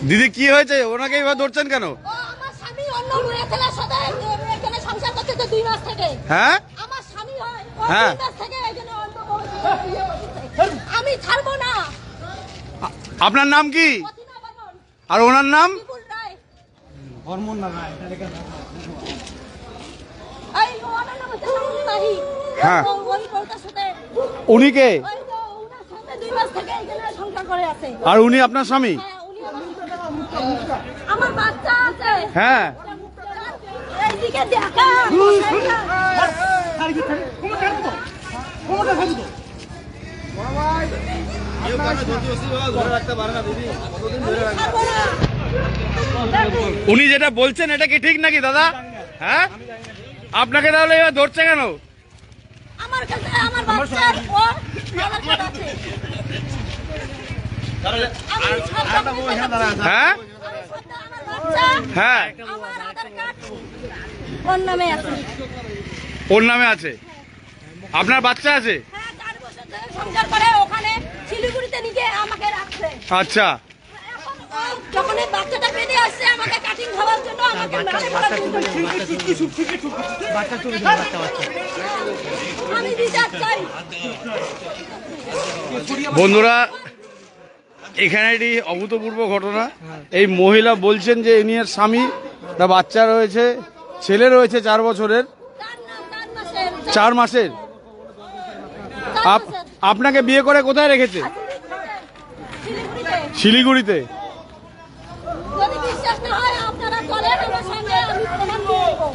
দিদি কি হয়েছে, ওনাকে এবার ধরছেন কেন? আমার স্বামী অন্য মেয়ে ছেলের সাথে এখানে সংসার করতে 2 মাস থেকে। হ্যাঁ আমার স্বামী হয় হ্যাঁ 2 মাস থেকে এখানে অন্য আমি ছাড়বো না। আপনার নাম কি আর ওনার নাম? হ্যাঁ উনি কে? আর উনি আপনার স্বামী? আমার বাচ্চা আছে। হ্যাঁ এইদিকে দেখা উনি যেটা বলছেন এটা কি ঠিক নাকি দাদা? হ্যাঁ আপনাকে তাহলে এবার ধরছে কেন? আমার কাছে আমার বাচ্চার ওর আধার কার্ড আছে। হ্যাঁ হ্যাঁ আমার আধার কার্ড ওর নামে আছে। ওর নামে আছে? আপনার বাচ্চা আছে? হ্যাঁ 4 বছর ধরে সংসার করে ওখানে শিলিগুড়িতে নিয়ে আমাকে রাখছে। আচ্ছা যখন এই বাচ্চাটা বেঁধে আসছে আমাকে কাটিং খাওয়ার জন্য আমাকে মারে ফেলার জন্য আমি বিচার চাই। বন্ধুরা এখানে একটি অভূতপূর্ব ঘটনা। এই মহিলা বলছেন যে ইনি এর স্বামী, তার বাচ্চা রয়েছে, ছেলে রয়েছে 4 বছরের, 4 মাসের। আপনাকে বিয়ে করে কোথায় রেখেছে? শিলিগুড়িতে। যদি বিশ্বাস না হয় আপনারা চলেন আমার সঙ্গে, আমি প্রমাণ দিয়ে দেবো।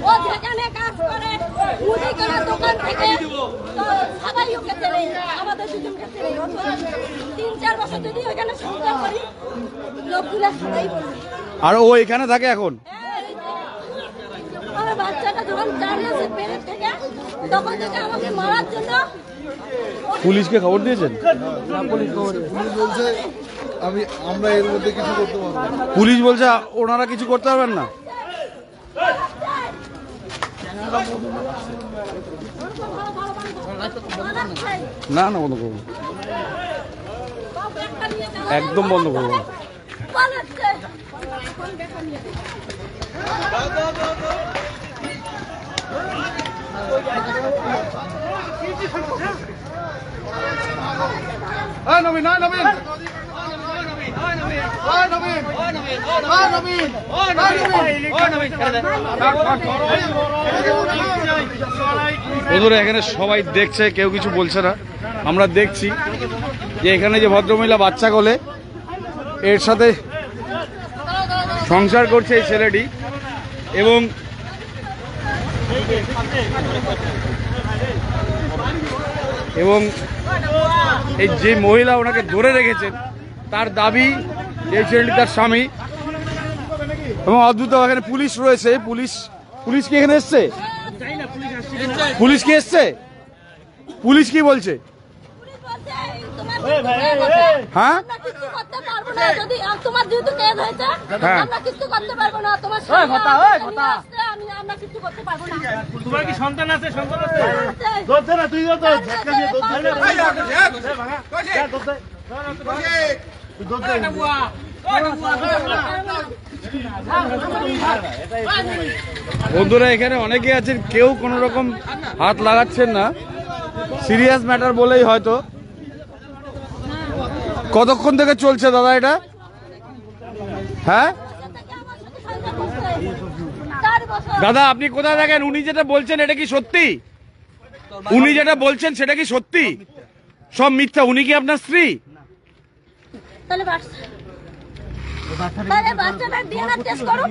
ও যেখানে কাজ করে মুদিখানার দোকান থেকে তো সবাই ওকে চেনে, আমাদের দুজনকে চেনে। 3-4 বছর যদি ওখানে সংসার করি লোকগুলো সবাই বলবে। আর ও এখানে থাকে এখন? আমার বাচ্চাটা যখন 4 মাসের পেটের থেকে তখন থেকে আমাকে মারার জন্য। পুলিশকে খবর দিয়েছেন? পুলিশ বলছে আমরা এর মধ্যে কিছু করতে পারবো না। পুলিশ বলছে ওনারা কিছু করতে পারবেন না? না না বন্ধ করবো, একদম বন্ধ করবো। নবীন নবীন বন্ধুরা এখানে সবাই দেখছে, কেউ কিছু বলছে না। আমরা দেখছি যে এখানে যে ভদ্রমহিলা বাচ্চা কোলে এর সাথে সংসার করছে এই ছেলেটি, এবং এই যে মহিলা ওনাকে ধরে রেখেছেন তার দাবি এই ছেলেটি তার স্বামী। এবং অদ্ভুত এখানে পুলিশ রয়েছে। পুলিশ কি এখানে এসছে? পুলিশ কি এসছে? পুলিশ কি বলছে? হ্যাঁ তোমার যেহেতু কেস হয়েছে আমরা কিছু করতে পারবো না। তোমার আমরা কিছু করতে পারবো না। তোমার কি সন্তান আছে? সন্তান আছে? ধরছে না, তুই ধর। ঝটকা দিয়ে বন্ধুরা এখানে অনেকে আছেন, কেউ কোনো রকম হাত লাগাচ্ছেন না, সিরিয়াস ম্যাটার বলেই হয়তো। কতক্ষণ থেকে চলছে দাদা এটা? হ্যাঁ দাদা আপনি কোথায় থাকেন? উনি যেটা বলছেন এটা কি সত্যি? উনি যেটা বলছেন সেটা কি সত্যি? সব মিথ্যা। উনি কি আপনার স্ত্রী? বাচ্চাটার ডিএনএ টেস্ট করো।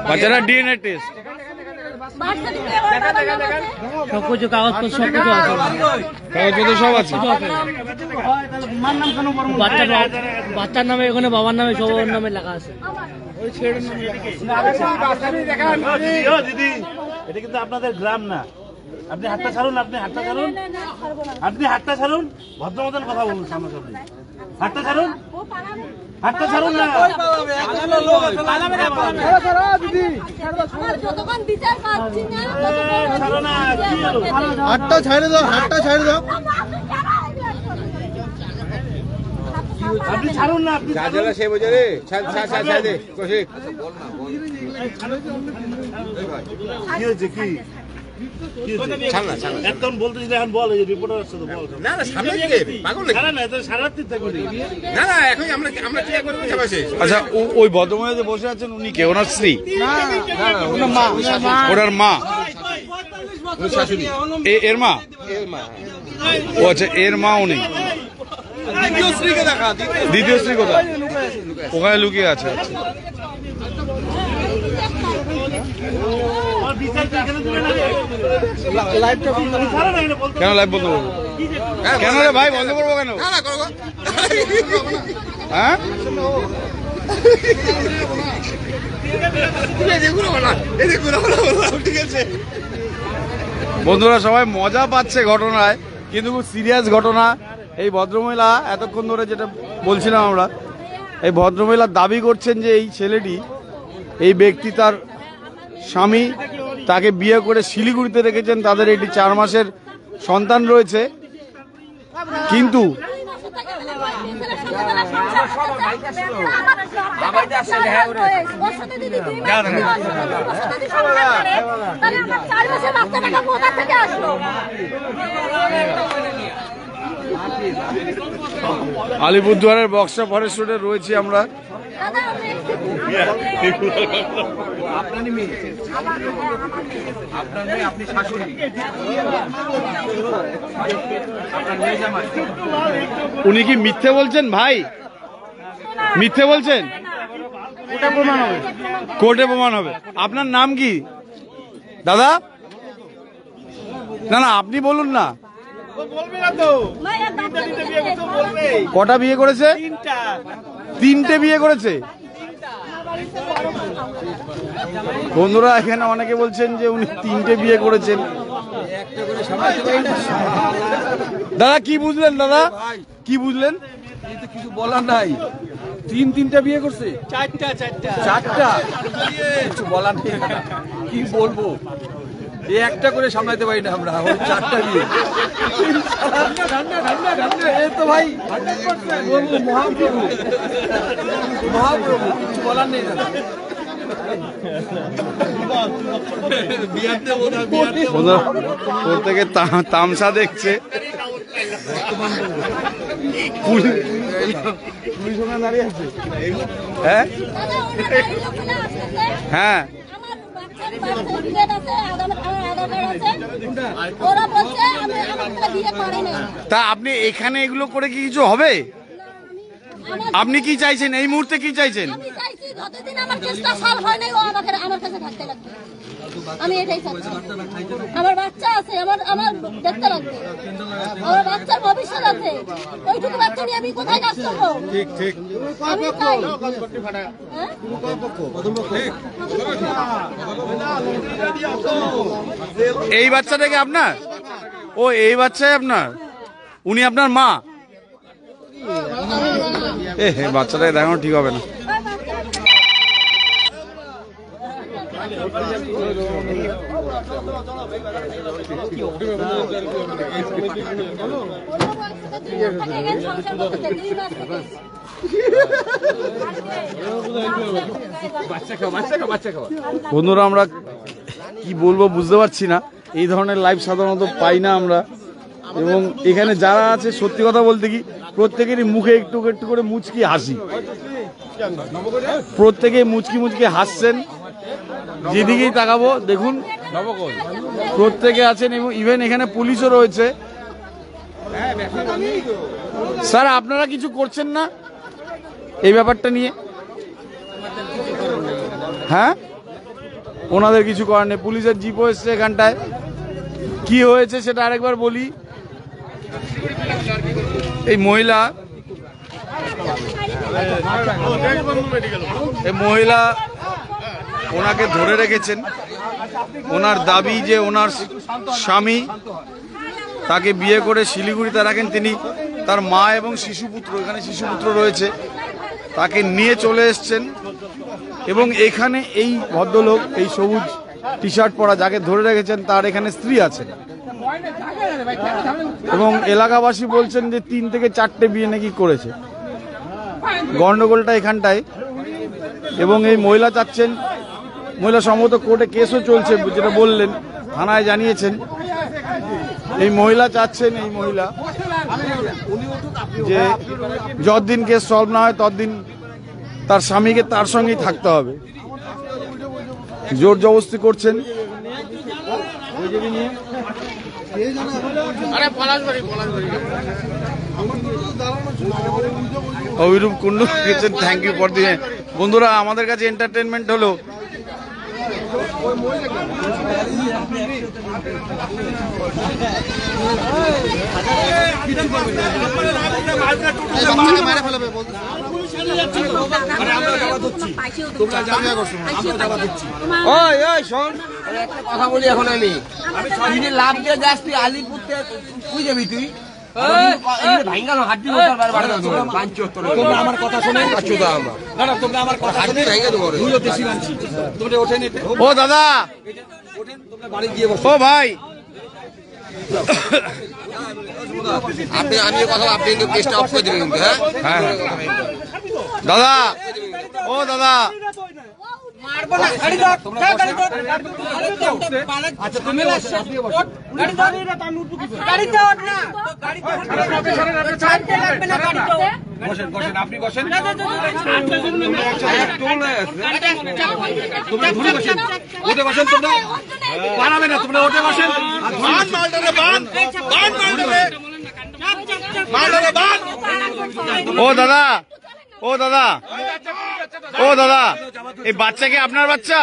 বাচ্চাটার ডিএনএ টেস্ট সবকিছু কাগজপত্র কাগজপত্র সব আছে। বাচ্চার নামে এখানে বাবার নামে সবার নামে লেখা আছে। দিদি এটা কিন্তু আপনাদের গ্রাম না। আপনি হাতটা ছাড়ুন, আপনি হাতটা ছাড়ুন, আপনি হাতটা ছাড়ুন, ভদ্র মতন কথা বলুন সামনাসামনি। হাতটা ছাড়ুন, হাতটা ছাড়ুন না। হাতটা ছাড়ে দাও, হাতটা ছাড়ে দাও। আপনি ছাড়ুন না, আপনি ছাড়ুন। সেই বোঝে রে ছাড় দে কৌশিক। কি হয়েছে কি একদম বলতে যদি এখন বল, এই যে রিপোর্টার আসছে তো বল। না না সামনে দিকে পাগল নাকি? না না এটা সারারাত্রি থাকবে। না না এখন আমরা ক্লিয়ার করবো সবাই শেষ। আচ্ছা ওই ভদ্রমহিলা যে বসে আছেন উনি কে? ওনার স্ত্রী? ওনার মা? শাশুড়ি এর মা? ও আচ্ছা, এর মা উনি। দ্বিতীয় স্ত্রীকে দেখা দ্বিতীয় স্ত্রী কোথায়? ওখানে লুকিয়ে আছে। আচ্ছা আর বিচার তো এখানে দিবে না। ছাড়ো না, এটা বলতে কেন লাইভ বন্ধ করবো? কেন রে ভাই বন্ধ করবো কেন? না না করবো হ্যাঁ ঠিক আছে। বন্ধুরা সবাই মজা পাচ্ছে ঘটনায়, কিন্তু খুব সিরিয়াস ঘটনা। এই ভদ্রমহিলা এতক্ষণ ধরে যেটা বলছিলাম আমরা, এই ভদ্রমহিলা দাবি করছেন যে এই ছেলেটি, এই ব্যক্তি তার স্বামী, তাকে বিয়ে করে শিলিগুড়িতে রেখেছেন, তাদের একটি 4 মাসের সন্তান রয়েছে। কিন্তু আলিপুরদুয়ারের বক্সা ফরেস্ট রোডে রয়েছি আমরা। উনি কি মিথ্যে বলছেন ভাই? মিথ্যে বলছেন? কোর্টে প্রমাণ হবে। আপনার নাম কি দাদা? না না আপনি বলুন না। কটা বিয়ে করেছে? 3টে বিয়ে করেছে। বন্ধুরা এখানে অনেকে বলছেন যে উনি 3টে বিয়ে করেছেন। দাদা কি বুঝলেন? দাদা কি বুঝলেন? কিছু বলার নাই। 3টা বিয়ে করছে? 4টা কিছু বলার নেই, কি বলবো। একটা করে সামলাইতে পারি না আমরা, 4টা বিয়ে। এ তো ভাই মহাপ্রভু, মহাপ্রভু, কিছু বলার নেই দাদা। প্রত্যেকে তামসা দেখছে। পুলিশ ওখানে দাঁড়িয়ে আছে। হ্যাঁ হ্যাঁ তা আপনি এখানে এগুলো করে কি কিছু হবে? আপনি কি চাইছেন এই মুহূর্তে? কি চাইছেন? যতদিন আমার চেষ্টা সলভ হয় নাই, ও আমার কাছে থাকতে লাগবে। আমি এটাই চাচ্ছি। আমার বাচ্চা আছে, আমার দেখতে লাগবে। আমার বাচ্চার ভবিষ্যৎ আছে। ওইটুকু বাচ্চা নিয়ে আমি কোথায় কাজ করবো? ঠিক ঠিক। আমি চাই। এই বাচ্চাটাকে আপনার? ও এই বাচ্চাই আপনার? উনি আপনার মা? বাচ্চাটাকে দেখানো ঠিক হবে না। বন্ধুরা আমরা কি বলবো বুঝতে পারছি না। এই ধরনের লাইভ সাধারণত পাই না আমরা। এবং এখানে যারা আছে সত্যি কথা বলতে কি প্রত্যেকেরই মুখে একটু একটু করে মুচকি হাসি। প্রত্যেকে মুচকি মুচকি হাসছেন, যেদিকেই তাকাবো দেখুন প্রত্যেকে আছেন। এবং ইভেন এখানে পুলিশও রয়েছে। স্যার আপনারা কিছু করছেন না এই ব্যাপারটা নিয়ে? হ্যাঁ ওনাদের কিছু করার নেই। পুলিশের জিপও এসছে এখানটায়। কি হয়েছে সেটা আরেকবার বলি। এই মহিলা ওনাকে ধরে রেখেছেন। ওনার দাবি যে ওনার স্বামী তাকে বিয়ে করে শিলিগুড়িতে রাখেন। তিনি তার মা এবং শিশুপুত্র, এখানে শিশুপুত্র রয়েছে, তাকে নিয়ে চলে এসছেন। এবং এখানে এই ভদ্রলোক, এই সবুজ টি শার্ট পরা যাকে ধরে রেখেছেন, তার এখানে স্ত্রী আছেন। এবং এলাকাবাসী বলছেন যে 3 থেকে 4টে বিয়ে নাকি করেছে। গন্ডগোলটা এখানটায়। এবং এই মহিলা চাচ্ছেন, মহিলা সম্ভবত কোর্টে কেসও চলছে যেটা বললেন, থানায় জানিয়েছেন। এই মহিলা চাচ্ছেন, এই মহিলা যে যতদিন কেস সলভ না হয় ততদিন তার স্বামীকে তার সঙ্গেই থাকতে হবে। জোর জবরদস্তি করছেন। অভিরূপ কুন্ডু লিখেছেন থ্যাংক ইউ ফর দি। বন্ধুরা, আমাদের কাছে এন্টারটেনমেন্ট হলো কথা বলি এখন আমি লাভ দিয়ে যাস তুই আলিপুর তুই যাবি তুই আমার কথা শুনে ও দাদা, ও ভাই, আপনি আমি কথা আপনি কিন্তু কেসটা অফ করে দেবেন কিন্তু। হ্যাঁ দাদা, ও দাদা, আপনি বসেন, পারাবে না তোমরা, ওঠে বসেন। ও দাদা, ও দাদা, ও দাদা, এই বাচ্চাকে আপনার বাচ্চা?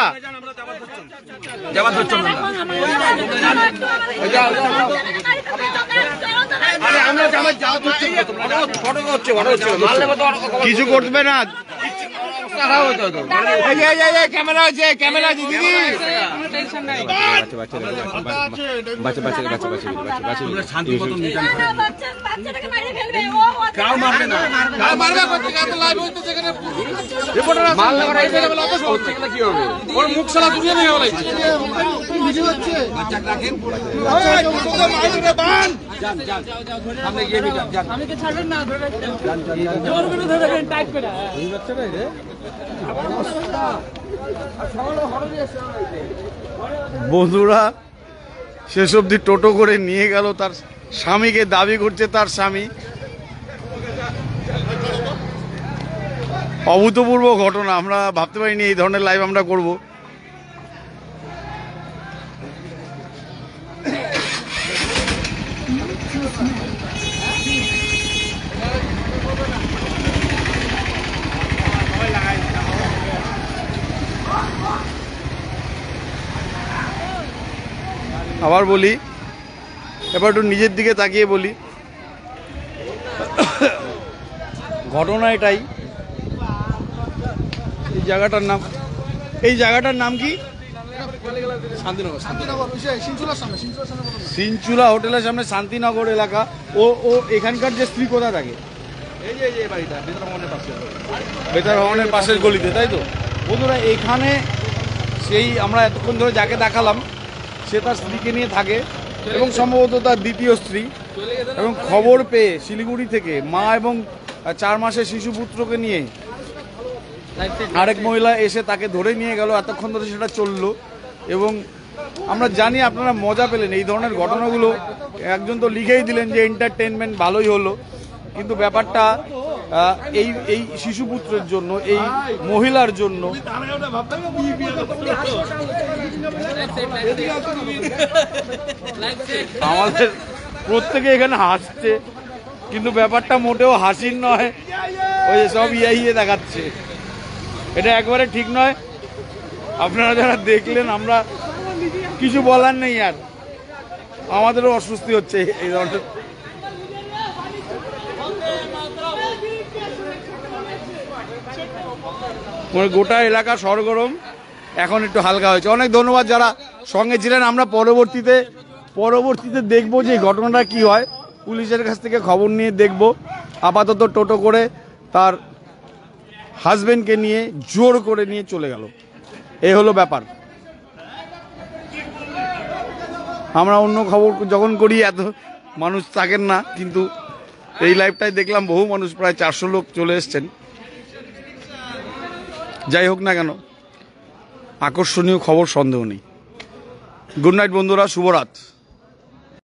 কিছু করবে না। ক্যামেরা আছে, ক্যামেরা আছে দিদি। বন্ধুরা, শেষ অব্দি টোটো করে নিয়ে গেল তার স্বামীকে, দাবি করছে তার স্বামী। অভূতপূর্ব ঘটনা, আমরা ভাবতে পারিনি এই ধরনের লাইভ আমরা করব। আবার বলি, এবার একটু নিজের দিকে তাকিয়ে বলি, ঘটনা এটাই। এই জায়গাটার নাম, এই জায়গাটার নাম কি? সিনচুলা হোটেলের সামনে শান্তিনগর এলাকা। ও ও এখানকার যে স্ত্রী কোথা থাকে? বেতার ভবনের পাশের গলিতে, তাই তো? বন্ধুরা, এখানে সেই আমরা এতক্ষণ ধরে যাকে দেখালাম সে তার স্ত্রীকে নিয়ে থাকে এবং সম্ভবত তার দ্বিতীয় স্ত্রী। এবং খবর পেয়ে শিলিগুড়ি থেকে মা এবং 4 মাসের শিশুপুত্রকে নিয়ে আরেক মহিলা এসে তাকে ধরে নিয়ে গেল। এতক্ষণ ধরে সেটা চললো এবং আমরা জানি আপনারা মজা পেলেন এই ধরনের ঘটনাগুলো। একজন তো লিখেই দিলেন যে এন্টারটেনমেন্ট ভালোই হলো, কিন্তু ব্যাপারটা এই এই শিশুপুত্রের জন্য, এই মহিলার জন্য আমাদের প্রত্যেকে এখানে হাসছে, কিন্তু ব্যাপারটা মোটেও হাসির নয়, ওই সব ইয়ে দেখাচ্ছে। এটা একবারে ঠিক নয়। আপনারা যারা দেখলেন, আমরা কিছু বলার নেই, আর আমাদেরও অস্বস্তি হচ্ছে এই ধরনের। মানে গোটা এলাকা সরগরম, এখন একটু হালকা হয়েছে। অনেক ধন্যবাদ যারা সঙ্গে ছিলেন। আমরা পরবর্তীতে দেখব যে ঘটনাটা কি হয়, পুলিশের কাছ থেকে খবর নিয়ে দেখব। আপাতত টোটো করে তার হাজবেন্ডকে নিয়ে জোর করে নিয়ে চলে গেল, এই হলো ব্যাপার। আমরা অন্য খবর যখন করি এত মানুষ থাকেন না, কিন্তু এই লাইভটাই দেখলাম বহু মানুষ, প্রায় 400 লোক চলে এসছেন। যাই হোক না কেন, আকর্ষণীয় খবর, সন্দেহ নেই। গুড নাইট বন্ধুরা, শুভরাত।